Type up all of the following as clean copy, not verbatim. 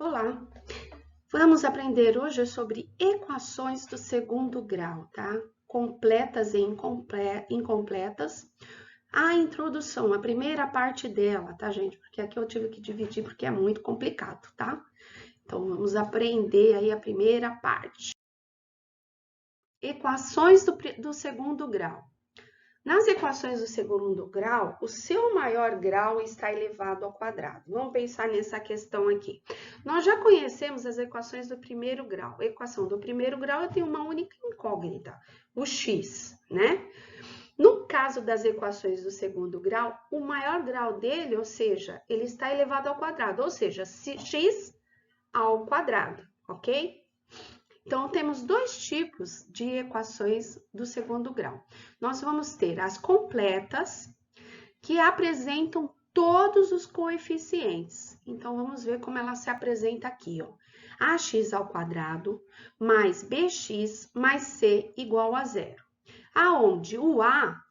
Olá, vamos aprender hoje sobre equações do segundo grau, tá? Completas e incompletas. A introdução, a primeira parte dela, tá, gente? Porque aqui eu tive que dividir porque é muito complicado, tá? Então, vamos aprender aí a primeira parte. Equações do segundo grau. Nas equações do segundo grau, o seu maior grau está elevado ao quadrado. Vamos pensar nessa questão aqui. Nós já conhecemos as equações do primeiro grau. A equação do primeiro grau eu tenho uma única incógnita, o x, né? No caso das equações do segundo grau, o maior grau dele, ou seja, ele está elevado ao quadrado, ou seja, x ao quadrado, ok? Então, temos dois tipos de equações do segundo grau. Nós vamos ter as completas, que apresentam todos os coeficientes. Então, vamos ver como ela se apresenta aqui, ó. Ax ao quadrado mais bx mais c igual a zero. Aonde o a,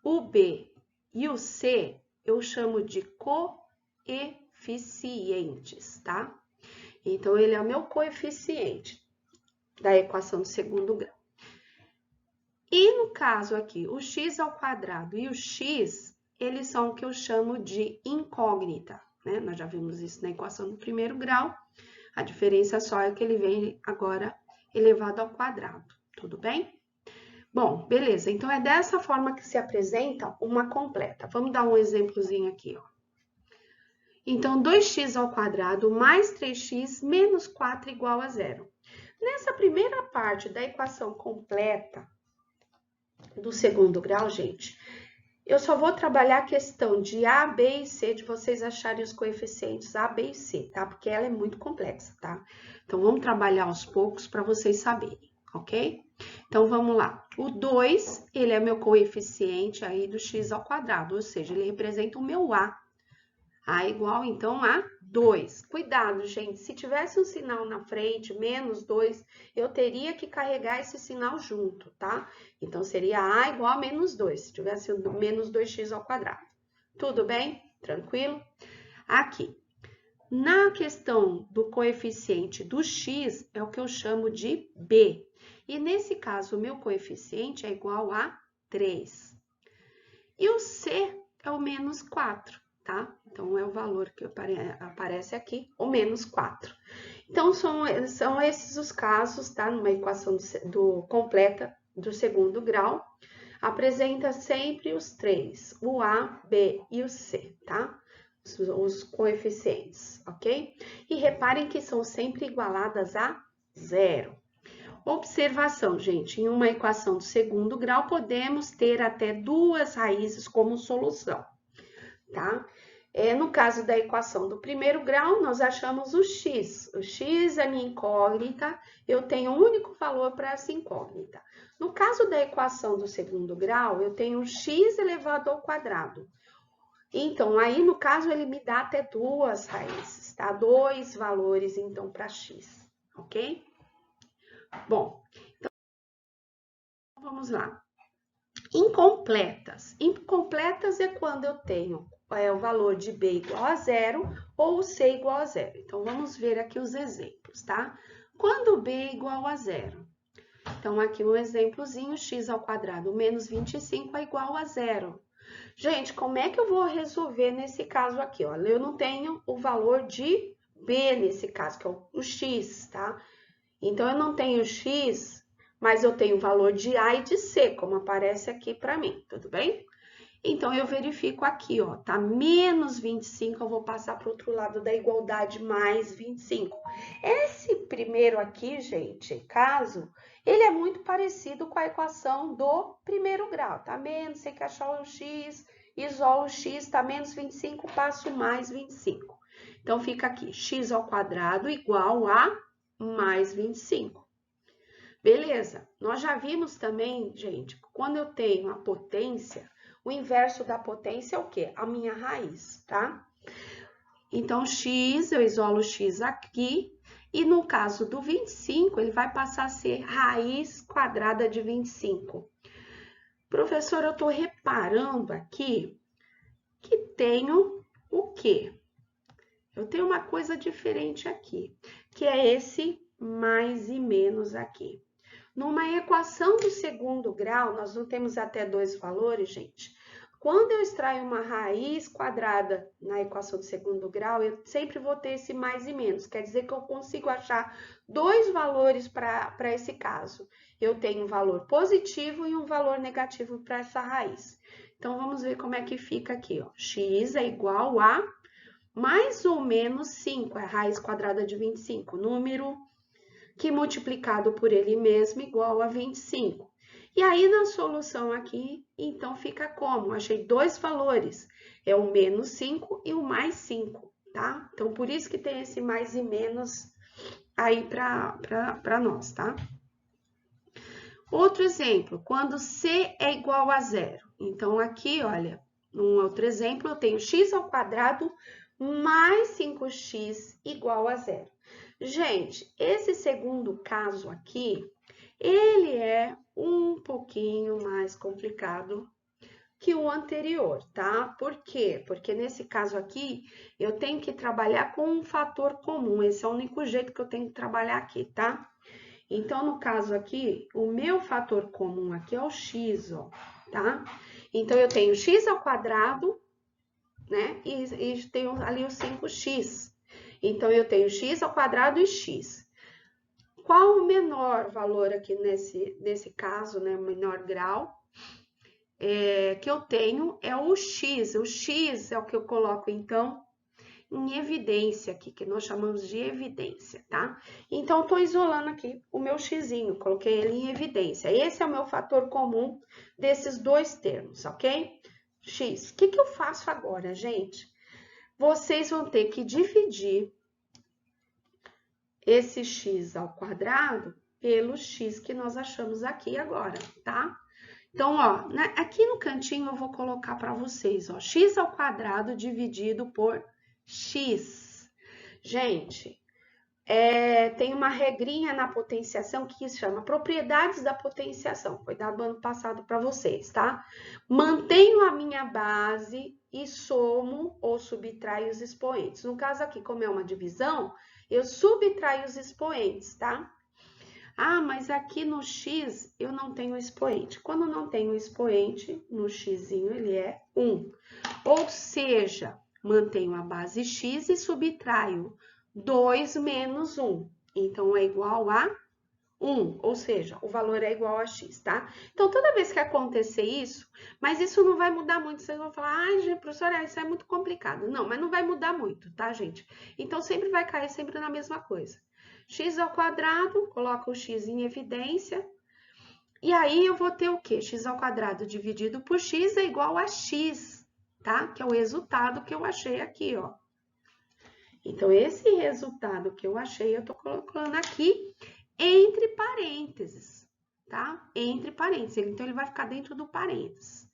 o b e o c eu chamo de coeficientes, tá? Então, ele é o meu coeficiente da equação do segundo grau. E no caso aqui, o x ao quadrado e o x, eles são o que eu chamo de incógnita, né? Nós já vimos isso na equação do primeiro grau. A diferença só é que ele vem agora elevado ao quadrado, tudo bem? Bom, beleza. Então, é dessa forma que se apresenta uma completa. Vamos dar um exemplozinho aqui, ó. Então, 2x ao quadrado mais 3x menos 4 igual a zero. Nessa primeira parte da equação completa do segundo grau, gente, eu só vou trabalhar a questão de A, B e C, de vocês acharem os coeficientes A, B e C, tá? Porque ela é muito complexa, tá? Então, vamos trabalhar aos poucos para vocês saberem, ok? Então, vamos lá. O 2, ele é meu coeficiente aí do x ao quadrado, ou seja, ele representa o meu A. A igual, então, a 2. Cuidado, gente, se tivesse um sinal na frente, menos 2, eu teria que carregar esse sinal junto, tá? Então, seria A igual a menos 2, se tivesse o menos 2x ao quadrado. Tudo bem? Tranquilo? Aqui, na questão do coeficiente do x, é o que eu chamo de B. E nesse caso, o meu coeficiente é igual a 3. E o C é o menos 4. Tá? Então, é o valor que aparece aqui, o menos 4. Então, são esses os casos, tá? Numa equação completa do segundo grau, apresenta sempre os três, o A, B e o C, tá? Os coeficientes, ok? E reparem que são sempre igualadas a zero. Observação, gente, em uma equação do segundo grau, podemos ter até duas raízes como solução. Tá? No caso da equação do primeiro grau, nós achamos o x. O x é minha incógnita, eu tenho um único valor para essa incógnita. No caso da equação do segundo grau, eu tenho x elevado ao quadrado. Então, aí, no caso, ele me dá até duas raízes, tá? Dois valores, então, para x, ok? Bom, então, vamos lá. Incompletas. Incompletas é quando eu tenho o valor de B igual a zero ou C igual a zero. Então, vamos ver aqui os exemplos, tá? Quando B é igual a zero. Então, aqui um exemplozinho, x ao quadrado menos 25 é igual a zero. Gente, como é que eu vou resolver nesse caso aqui? Ó? Eu não tenho o valor de B nesse caso, que é o x, tá? Então, eu não tenho x, mas eu tenho o valor de A e de C, como aparece aqui para mim, tudo bem? Então, eu verifico aqui, ó, tá menos 25, eu vou passar para o outro lado da igualdade, mais 25. Esse primeiro aqui, gente, caso, ele é muito parecido com a equação do primeiro grau, tá? Menos, tem que achar o x, isolo o x, tá menos 25, passo mais 25. Então, fica aqui, x ao quadrado igual a mais 25. Beleza, nós já vimos também, gente, quando eu tenho a potência, o inverso da potência é o quê? A minha raiz, tá? Então, x, eu isolo x aqui, e no caso do 25, ele vai passar a ser raiz quadrada de 25. Professor, eu tô reparando aqui que tenho o quê? eu tenho uma coisa diferente aqui, que é esse mais e menos aqui. Numa equação do segundo grau, nós não temos até dois valores, gente. Quando eu extraio uma raiz quadrada na equação do segundo grau, eu sempre vou ter esse mais e menos. Quer dizer que eu consigo achar dois valores para esse caso. Eu tenho um valor positivo e um valor negativo para essa raiz. Então, vamos ver como é que fica aqui, ó. X é igual a mais ou menos 5, é a raiz quadrada de 25, número que multiplicado por ele mesmo igual a 25. E aí, na solução aqui, então fica como? Achei dois valores, é o menos 5 e o mais 5, tá? Então, por isso que tem esse mais e menos aí para nós, tá? Outro exemplo, quando C é igual a zero. Então, aqui, olha, num outro exemplo, eu tenho x ao quadrado mais 5x igual a zero. Gente, esse segundo caso aqui, ele é um pouquinho mais complicado que o anterior, tá? Por quê? Porque nesse caso aqui, eu tenho que trabalhar com um fator comum. Esse é o único jeito que eu tenho que trabalhar aqui, tá? Então, no caso aqui, o meu fator comum aqui é o x, ó, tá? Então, eu tenho x ao quadrado, né? E tenho ali o 5x. Então, eu tenho x ao quadrado e x. Qual o menor valor aqui nesse caso, né? O menor grau que eu tenho é o x. O x é o que eu coloco, então, em evidência aqui, que nós chamamos de evidência, tá? Então, estou isolando aqui o meu xzinho, coloquei ele em evidência. Esse é o meu fator comum desses dois termos, ok? X. O que eu faço agora, gente? Vocês vão ter que dividir esse x ao quadrado pelo x que nós achamos aqui agora, tá? Então, ó, aqui no cantinho eu vou colocar para vocês, ó, x ao quadrado dividido por x. Gente, tem uma regrinha na potenciação que se chama propriedades da potenciação. Foi dado ano passado para vocês, tá? Mantenho a minha base e somo ou subtraio os expoentes. No caso aqui, como é uma divisão, eu subtraio os expoentes, tá? Ah, mas aqui no x eu não tenho expoente. Quando não tenho expoente, no xzinho ele é 1. Ou seja, mantenho a base x e subtraio 2 menos 1. Então, é igual a 1, ou seja, o valor é igual a x, tá? Então, toda vez que acontecer isso, mas isso não vai mudar muito, vocês vão falar, ai, professora, isso é muito complicado. Não, mas não vai mudar muito, tá, gente? Então, sempre vai cair sempre na mesma coisa. X ao quadrado, coloco o x em evidência, e aí eu vou ter o quê? X ao quadrado dividido por x é igual a x, tá? Que é o resultado que eu achei aqui, ó. Então, esse resultado que eu achei, eu tô colocando aqui entre parênteses, tá? Entre parênteses. Então, ele vai ficar dentro do parênteses.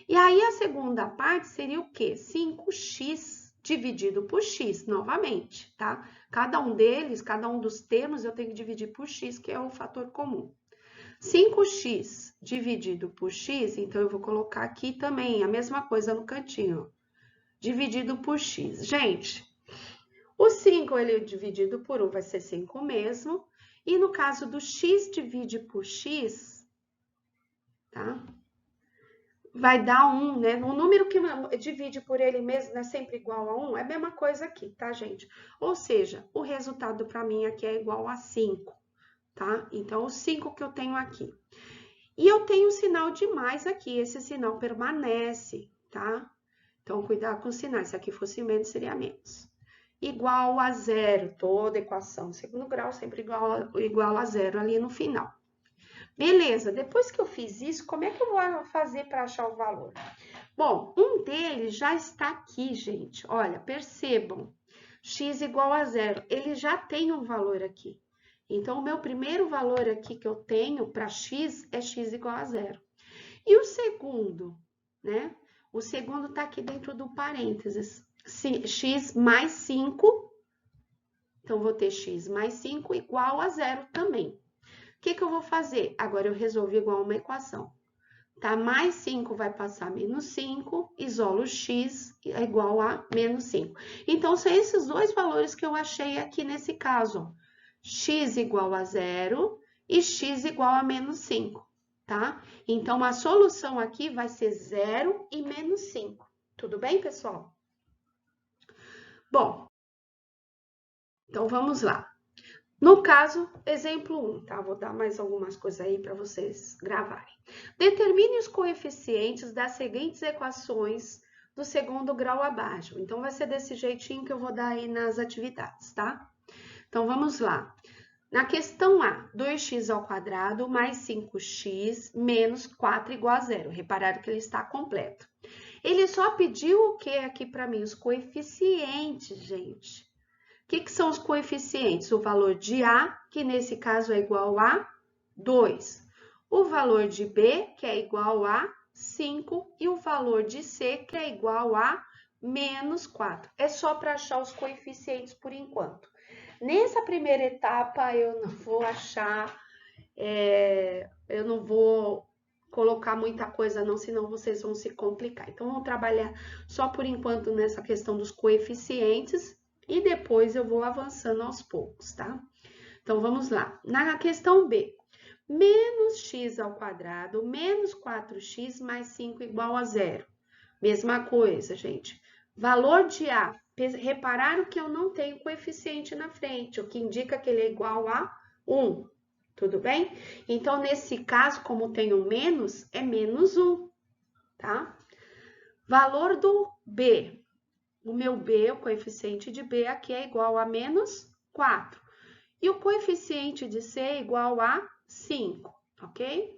E aí, a segunda parte seria o quê? 5x dividido por x, novamente, tá? Cada um deles, cada um dos termos, eu tenho que dividir por x, que é o fator comum. 5x dividido por x, então, eu vou colocar aqui também a mesma coisa no cantinho, dividido por x. Gente, o 5, ele dividido por 1 vai ser 5 mesmo. E no caso do x divide por x, tá? Vai dar 1, né? O número que divide por ele mesmo é sempre igual a 1, é a mesma coisa aqui, tá, gente? Ou seja, o resultado para mim aqui é igual a 5, tá? Então, o 5 que eu tenho aqui. E eu tenho o sinal de mais aqui, esse sinal permanece, tá? Então, cuidado com os sinais, se aqui fosse menos, seria menos. Igual a zero, toda equação segundo grau sempre igual a zero ali no final. Beleza, depois que eu fiz isso, como é que eu vou fazer para achar o valor? Bom, um deles já está aqui, gente. Olha, percebam, x igual a zero, ele já tem um valor aqui. Então, o meu primeiro valor aqui que eu tenho para x é x igual a zero. E o segundo, né? O segundo está aqui dentro do parênteses, x mais 5, então, vou ter x mais 5 igual a zero também. O que eu vou fazer? Agora, eu resolvi igual uma equação. tá? Mais 5 vai passar menos 5, isolo x é igual a menos 5. Então, são esses dois valores que eu achei aqui nesse caso, ó. X igual a 0 e x igual a menos 5, tá? Então, a solução aqui vai ser 0 e menos 5. Tudo bem, pessoal? Bom, então vamos lá. No caso, exemplo 1, tá? Vou dar mais algumas coisas aí para vocês gravarem. Determine os coeficientes das seguintes equações do segundo grau abaixo. Então, vai ser desse jeitinho que eu vou dar aí nas atividades, tá? Então, vamos lá. Na questão A, 2x ao quadrado mais 5x menos 4 igual a 0. Repararam que ele está completo. Ele só pediu o que aqui para mim? Os coeficientes, gente. O que são os coeficientes? O valor de A, que nesse caso é igual a 2. O valor de B, que é igual a 5. E o valor de C, que é igual a menos 4. É só para achar os coeficientes por enquanto. Nessa primeira etapa, eu não vou achar, eu não vou colocar muita coisa não, senão vocês vão se complicar. Então, vamos trabalhar só por enquanto nessa questão dos coeficientes e depois eu vou avançando aos poucos, tá? Então, vamos lá. Na questão B, menos x ao quadrado menos 4x mais 5 igual a 0. Mesma coisa, gente. Valor de A. Repararam que eu não tenho coeficiente na frente, o que indica que ele é igual a 1. Tudo bem? Então, nesse caso, como tem o menos, é menos 1, tá? Valor do B. O meu B, o coeficiente de B aqui é igual a menos 4. E o coeficiente de C é igual a 5, ok?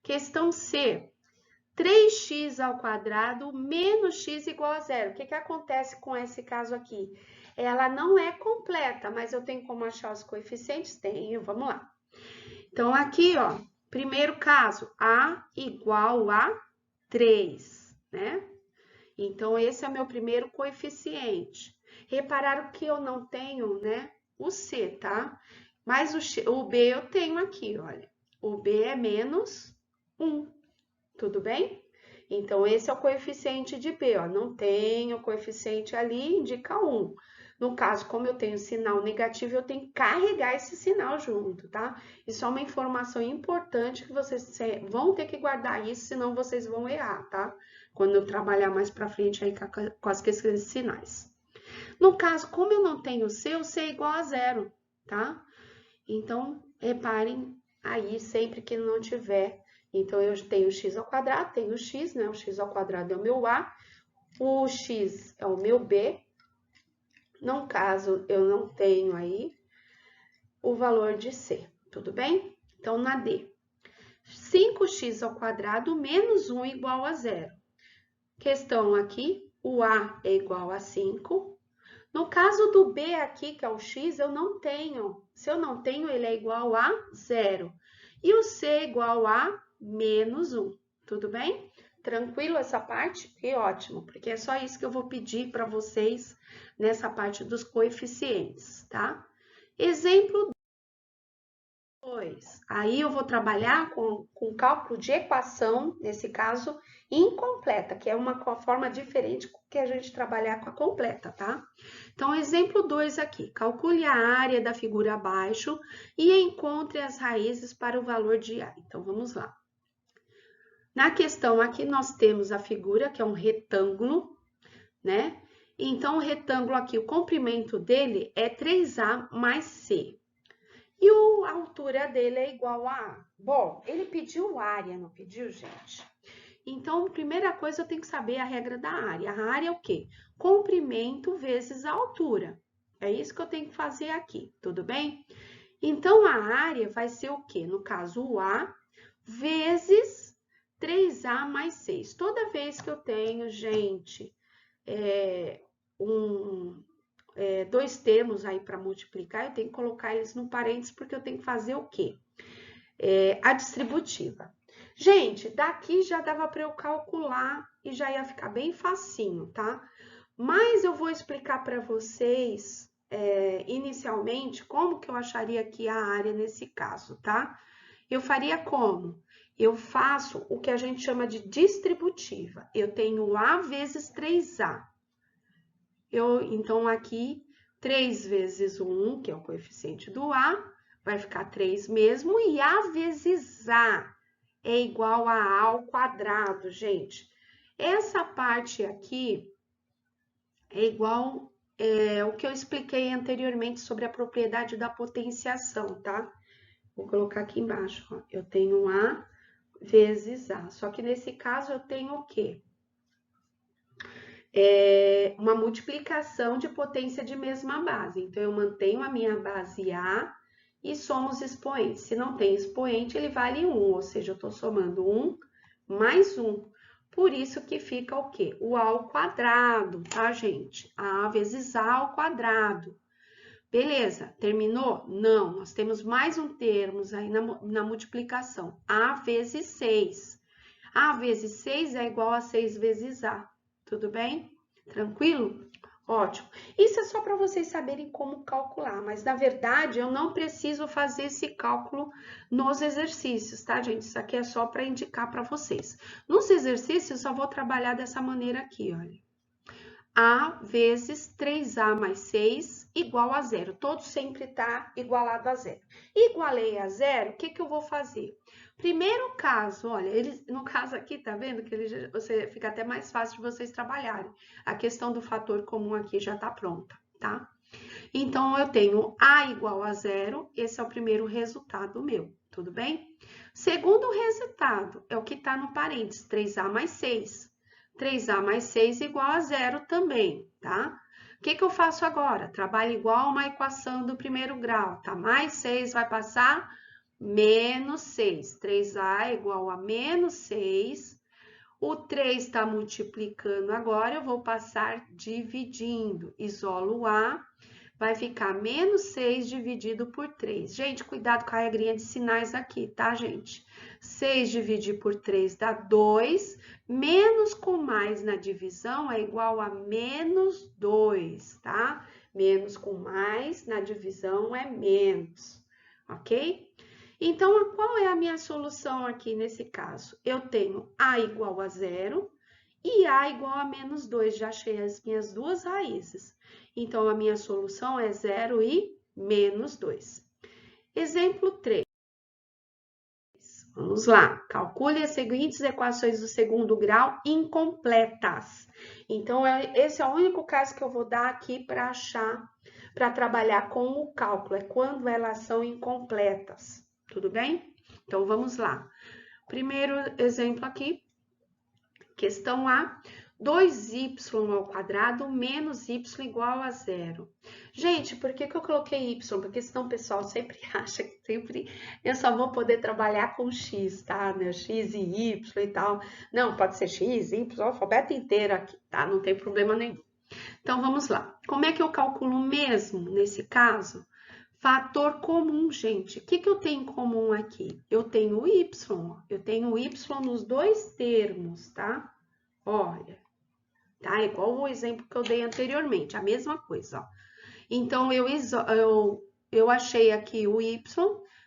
Questão C. 3x ao quadrado menos x igual a 0. O que acontece com esse caso aqui? Ela não é completa, mas eu tenho como achar os coeficientes? Tenho, vamos lá. Então, aqui, ó, primeiro caso, A igual a 3, né? Então, esse é o meu primeiro coeficiente. Repararam que eu não tenho, né, o C, tá? Mas o B eu tenho aqui, olha. O B é menos 1. Tudo bem? Então, esse é o coeficiente de B, ó. Não tenho coeficiente ali, indica 1. No caso, como eu tenho sinal negativo, eu tenho que carregar esse sinal junto, tá? Isso é uma informação importante que vocês vão ter que guardar isso, senão vocês vão errar, tá? Quando eu trabalhar mais pra frente aí com as questões de sinais. No caso, como eu não tenho C, o C é igual a 0, tá? Então, reparem aí sempre que não tiver. Então, eu tenho x ao quadrado, tenho x, né? O x ao quadrado é o meu A, o x é o meu B. No caso, eu não tenho aí o valor de C, tudo bem? Então, na D, 5x ao quadrado menos 1 igual a 0. Questão aqui, o A é igual a 5. No caso do B aqui, que é o x, eu não tenho. Se eu não tenho, ele é igual a 0. E o C é igual a menos 1. Tudo bem? Tranquilo essa parte? E ótimo, porque é só isso que eu vou pedir para vocês nessa parte dos coeficientes, tá? Exemplo 2. Aí eu vou trabalhar com cálculo de equação, nesse caso, incompleta, que é uma forma diferente que a gente trabalhar com a completa, tá? Então, exemplo 2 aqui. Calcule a área da figura abaixo e encontre as raízes para o valor de A. Então, vamos lá. Na questão aqui, nós temos a figura, que é um retângulo, né? Então, o retângulo aqui, o comprimento dele é 3A mais C. E a altura dele é igual a A. Bom, ele pediu área, não pediu, gente? Então, primeira coisa, eu tenho que saber a regra da área. A área é o quê? Comprimento vezes a altura. É isso que eu tenho que fazer aqui, tudo bem? Então, a área vai ser o quê? No caso, o A vezes 3A mais 6. Toda vez que eu tenho, gente, dois termos aí para multiplicar, eu tenho que colocar eles no parênteses, porque eu tenho que fazer o quê? A distributiva. Gente, daqui já dava para eu calcular e já ia ficar bem facinho, tá? Mas eu vou explicar para vocês, inicialmente, como que eu acharia aqui a área nesse caso, tá? Eu faria como? eu faço o que a gente chama de distributiva. Eu tenho A vezes 3A. Então, aqui, 3 vezes 1, que é o coeficiente do A, vai ficar 3 mesmo, e A vezes A é igual a A ao quadrado, gente. Essa parte aqui é igual o que eu expliquei anteriormente sobre a propriedade da potenciação, tá? Vou colocar aqui embaixo, ó. Eu tenho A vezes A. Só que nesse caso eu tenho o quê? Uma multiplicação de potência de mesma base. Então, eu mantenho a minha base A e somo os expoentes. Se não tem expoente, ele vale 1, ou seja, eu estou somando 1 mais 1. Por isso que fica o quê? O A ao quadrado, tá, gente? A vezes A ao quadrado. Beleza, terminou? Não, nós temos mais um termo aí na multiplicação. A vezes 6. A vezes 6 é igual a 6 vezes A. Tudo bem? Tranquilo? Ótimo. Isso é só para vocês saberem como calcular, mas na verdade eu não preciso fazer esse cálculo nos exercícios, tá, gente? Isso aqui é só para indicar para vocês. Nos exercícios eu só vou trabalhar dessa maneira aqui, olha. A vezes 3A mais 6 igual a zero. Todo sempre está igualado a zero. Igualei a zero, o que eu vou fazer? Primeiro caso, olha, no caso aqui, tá vendo que fica até mais fácil de vocês trabalharem. A questão do fator comum aqui já está pronta, tá? Então, eu tenho A igual a zero, esse é o primeiro resultado meu, tudo bem? Segundo resultado é o que está no parênteses, 3A mais 6. 3A mais 6 igual a zero também, tá? O que eu faço agora? Trabalho igual a uma equação do primeiro grau, tá? Mais 6 vai passar menos 6. 3A é igual a menos 6. O 3 está multiplicando agora, eu vou passar dividindo. Isolo o A, vai ficar menos 6 dividido por 3. Gente, cuidado com a regrinha de sinais aqui, tá, gente? 6 dividir por 3 dá 2, menos com mais na divisão é igual a menos 2, tá? Menos com mais na divisão é menos, ok? Então, qual é a minha solução aqui nesse caso? Eu tenho A igual a zero e A igual a menos 2, já achei as minhas duas raízes. Então, a minha solução é 0 e menos 2. Exemplo 3. Vamos lá. Calcule as seguintes equações do segundo grau incompletas. Então, esse é o único caso que eu vou dar aqui para achar, para trabalhar com o cálculo. É quando elas são incompletas. Tudo bem? Então, vamos lá. Primeiro exemplo aqui. Questão A. 2y ao quadrado menos y igual a zero. Gente, por que eu coloquei y? Porque senão o pessoal sempre acha que eu só vou poder trabalhar com x, tá? Né? X e y e tal. Não, pode ser x, y, o alfabeto inteiro aqui, tá? Não tem problema nenhum. Então, vamos lá. Como é que eu calculo mesmo, nesse caso? Fator comum, gente. O que eu tenho em comum aqui? Eu tenho o y, ó. Eu tenho o y nos dois termos, tá? Olha, tá? Igual o exemplo que eu dei anteriormente, a mesma coisa, ó. Então, eu achei aqui o y,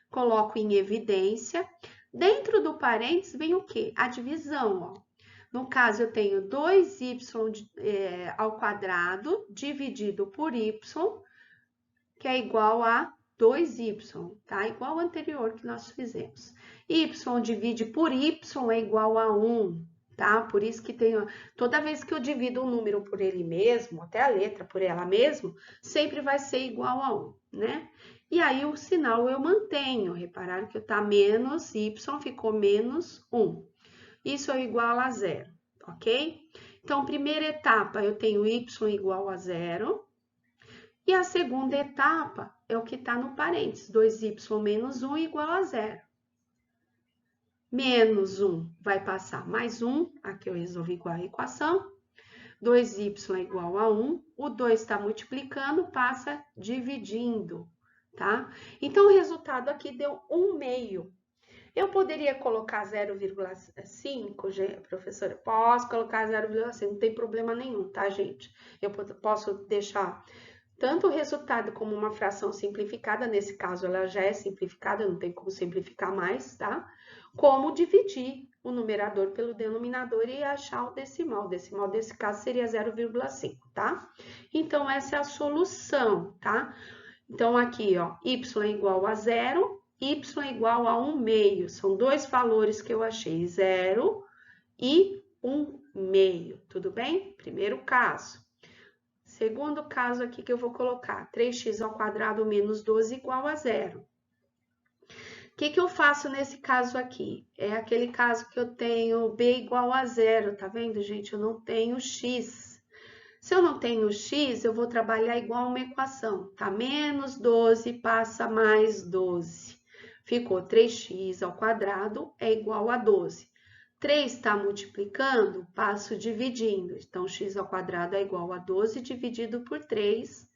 coloco em evidência. Dentro do parênteses vem o quê? A divisão, ó. No caso, eu tenho 2y ao quadrado dividido por y, que é igual a 2y, tá? Igual ao anterior que nós fizemos. Y divide por y é igual a 1, tá? Por isso que toda vez que eu divido um número por ele mesmo, até a letra por ela mesmo, sempre vai ser igual a 1, né? E aí o sinal eu mantenho. Repararam que tá menos y, ficou menos 1. Isso é igual a zero, ok? Então, primeira etapa, eu tenho y igual a zero. E a segunda etapa é o que está no parênteses, 2y menos 1 igual a zero. Menos 1 vai passar mais 1, aqui eu resolvi igual a equação. 2y é igual a 1, o 2 está multiplicando, passa dividindo, tá? Então, o resultado aqui deu 1 meio. Eu poderia colocar 0,5, professora? Posso colocar 0,5, não tem problema nenhum, tá, gente? Eu posso deixar tanto o resultado como uma fração simplificada, nesse caso ela já é simplificada, não tem como simplificar mais, tá? Como dividir o numerador pelo denominador e achar o decimal. O decimal desse caso seria 0,5, tá? Então, essa é a solução, tá? Então, aqui, ó, y é igual a 0, y é igual a 1/2. São dois valores que eu achei, 0 e 1/2, tudo bem? Primeiro caso. Segundo caso aqui que eu vou colocar, 3x² menos 12 igual a 0. O que eu faço nesse caso aqui? É aquele caso que eu tenho b igual a 0, tá vendo, gente? Eu não tenho x. Se eu não tenho x, eu vou trabalhar igual uma equação, tá? Menos 12 passa mais 12. Ficou 3x² é igual a 12. 3 está multiplicando, passo dividindo. Então, x² é igual a 12 dividido por 3.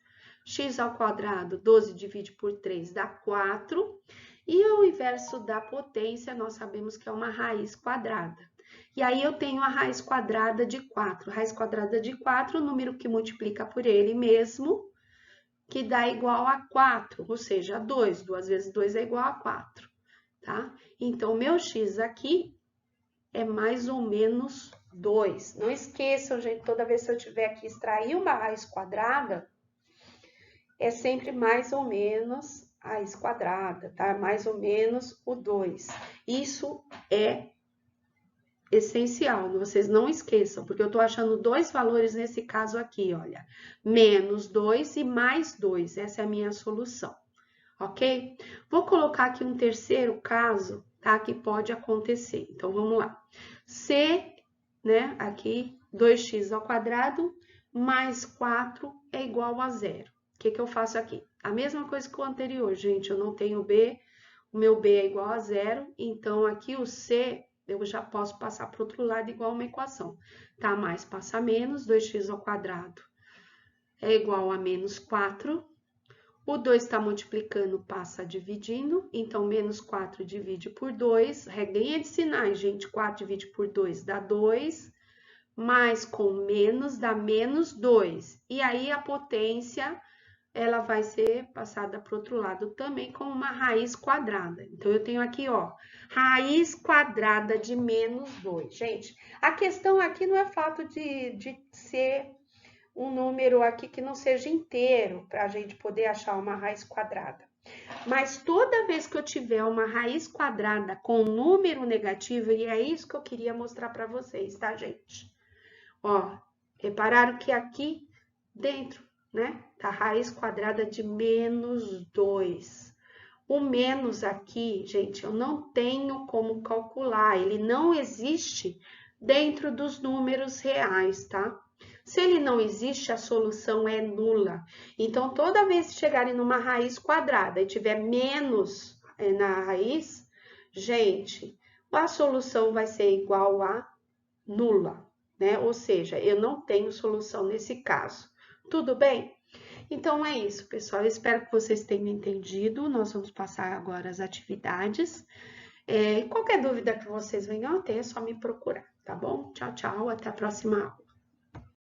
x², 12 divide por 3 dá 4. E o inverso da potência, nós sabemos que é uma raiz quadrada. E aí, eu tenho a raiz quadrada de 4. Raiz quadrada de 4, o número que multiplica por ele mesmo, que dá igual a 4, ou seja, 2. 2 vezes 2 é igual a 4, tá? Então, meu x aqui é mais ou menos 2. Não esqueçam, gente, toda vez que eu tiver que extrair uma raiz quadrada, é sempre mais ou menos a raiz quadrada, tá? Mais ou menos o 2. Isso é essencial, vocês não esqueçam, porque eu tô achando dois valores nesse caso aqui, olha. Menos 2 e mais 2, essa é a minha solução, ok? Vou colocar aqui um terceiro caso, tá? Que pode acontecer. Então, vamos lá. C, né? Aqui, 2x² mais 4 é igual a 0. O que eu faço aqui? A mesma coisa que o anterior, gente. Eu não tenho B, o meu B é igual a 0. Então, aqui o C, eu já posso passar para o outro lado igual uma equação. Tá? Mais passa menos, 2x² é igual a menos 4. O 2 está multiplicando, passa dividindo, então, menos 4 divide por 2, regrinha de sinais, gente, 4 divide por 2 dá 2, mais com menos dá menos 2. E aí, a potência, ela vai ser passada para o outro lado também com uma raiz quadrada. Então, eu tenho aqui, ó, raiz quadrada de menos 2. Gente, a questão aqui não é fato de ser um número aqui que não seja inteiro, para a gente poder achar uma raiz quadrada. Mas toda vez que eu tiver uma raiz quadrada com número negativo, e é isso que eu queria mostrar para vocês, tá, gente? Ó, repararam que aqui dentro, né, tá a raiz quadrada de menos 2. O menos aqui, gente, eu não tenho como calcular, ele não existe dentro dos números reais, tá? Se ele não existe, a solução é nula. Então, toda vez que chegarem numa raiz quadrada e tiver menos na raiz, gente, a solução vai ser igual a nula, né? Ou seja, eu não tenho solução nesse caso. Tudo bem? Então, é isso, pessoal. Eu espero que vocês tenham entendido. Nós vamos passar agora as atividades. Qualquer dúvida que vocês venham a ter, é só me procurar, tá bom? Tchau, tchau. Até a próxima aula.